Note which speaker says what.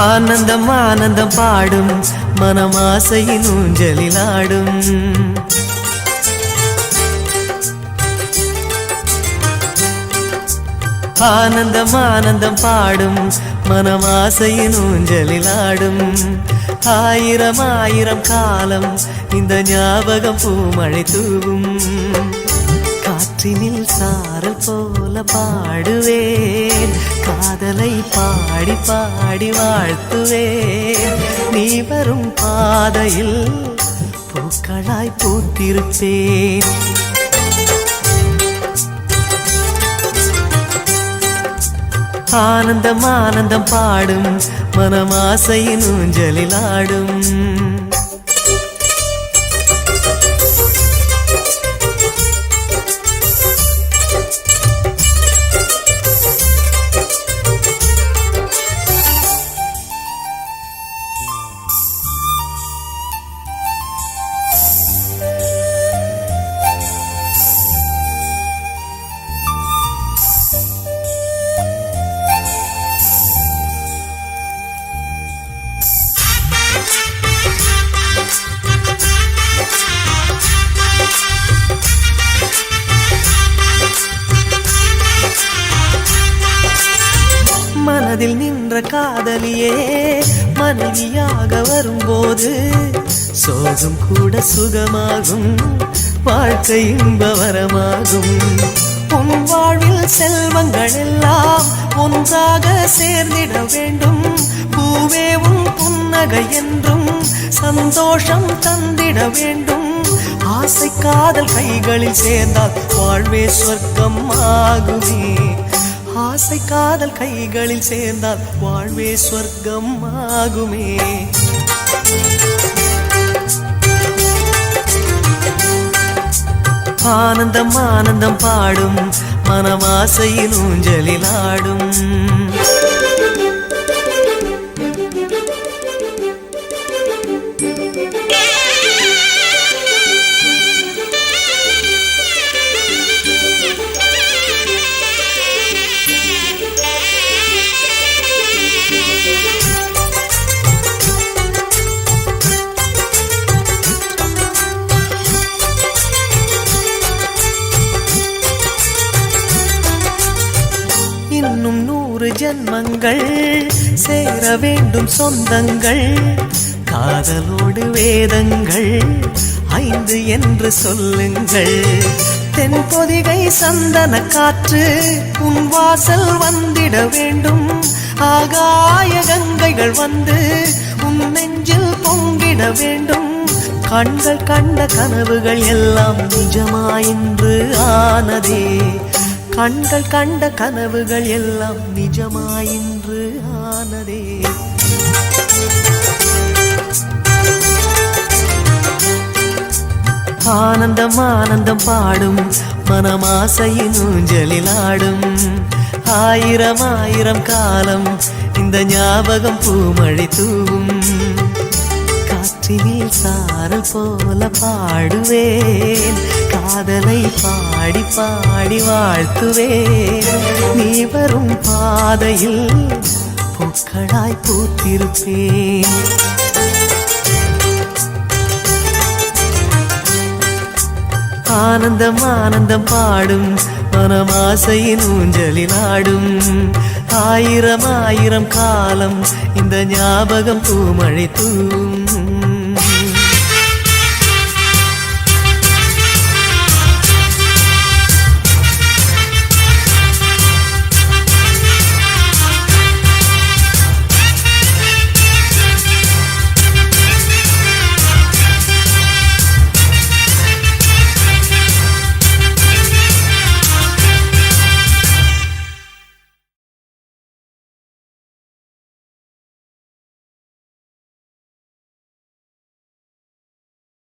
Speaker 1: ஆனந்தம் ஆனந்தம் பாடும் மனமாசையின் ஊஞ்சலிலாடும். ஆனந்தம் ஆனந்தம் பாடும் மனமாசையின் ஊஞ்சலிலாடும். ஆயிரம் ஆயிரம் காலம் இந்த ஞாபகம் பூமழை தூவும். காற்றினில் சாரல் போல பாடுவேன், காதலை பாடி பாடி வாழ்த்துவேன். நீ வரும் பாதையில் பூக்களாய் பூத்திருப்பேன். ஆனந்தம் ஆனந்தம் பாடும் மனமாசையின் ஊஞ்சலிலாடும். மனதில் நின்ற காதலியே மனைவியாக வரும்போது சோகம் கூட சுகமாகும், வாழ்க்கை இன்பவரமாகும். உன் வாழ்வில் செல்வங்கள் எல்லாம் ஒன்றாக சேர்ந்திட வேண்டும். பூவே உன் புன்னகை என்றும் சந்தோஷம் தந்திட வேண்டும். ஆசை காதல் கைகளில் சேர்ந்தால் வாழ்வே சொர்க்கம் ஆகுமே. ஆசை காதல் கைகளில் சேர்ந்தால் வாழ்வே சொர்க்கம் ஆகுமே. ஆனந்தம் ஆனந்தம் பாடும் மனமாசையின் ஊஞ்சலிலாடும். இன்னும் 100 ஜன்மங்கள் சேர வேண்டும் சொந்தங்கள். காதலோடு வேதங்கள் 5 என்று சொல்லுங்கள். தென்பொதிகை சந்தன காற்று உன் வாசல் வந்திட வேண்டும். ஆகாய கங்கைகள் வந்து உன் நெஞ்சில் பொங்கிட வேண்டும். கண்கள் கண்ட கனவுகள் எல்லாம் நிஜமாயின்று ஆனதே. கண்கள் கண்ட கனவுகள் எல்லாம் நிஜமாயின்று ஆனதே. ஆனந்தம் ஆனந்தம் பாடும் மனமாசையின் ஊஞ்சலிலாடும். ஆயிரம் ஆயிரம் காலம் இந்த ஞாபகம் பூமழை தூவும். காற்றினில் சாரல் போல பாடுவேன், காதலை பாடி பாடி வாழ்த்துவேன். நீ வரும் பாதையில் பூக்களாய் பூத்திருப்பேன். ஆனந்தம் ஆனந்தம் பாடும் மனமாசையின் ஊஞ்சலிலாடும். ஆயிரம் ஆயிரம் காலம் இந்த ஞாபகம் பூமழை தூவும்.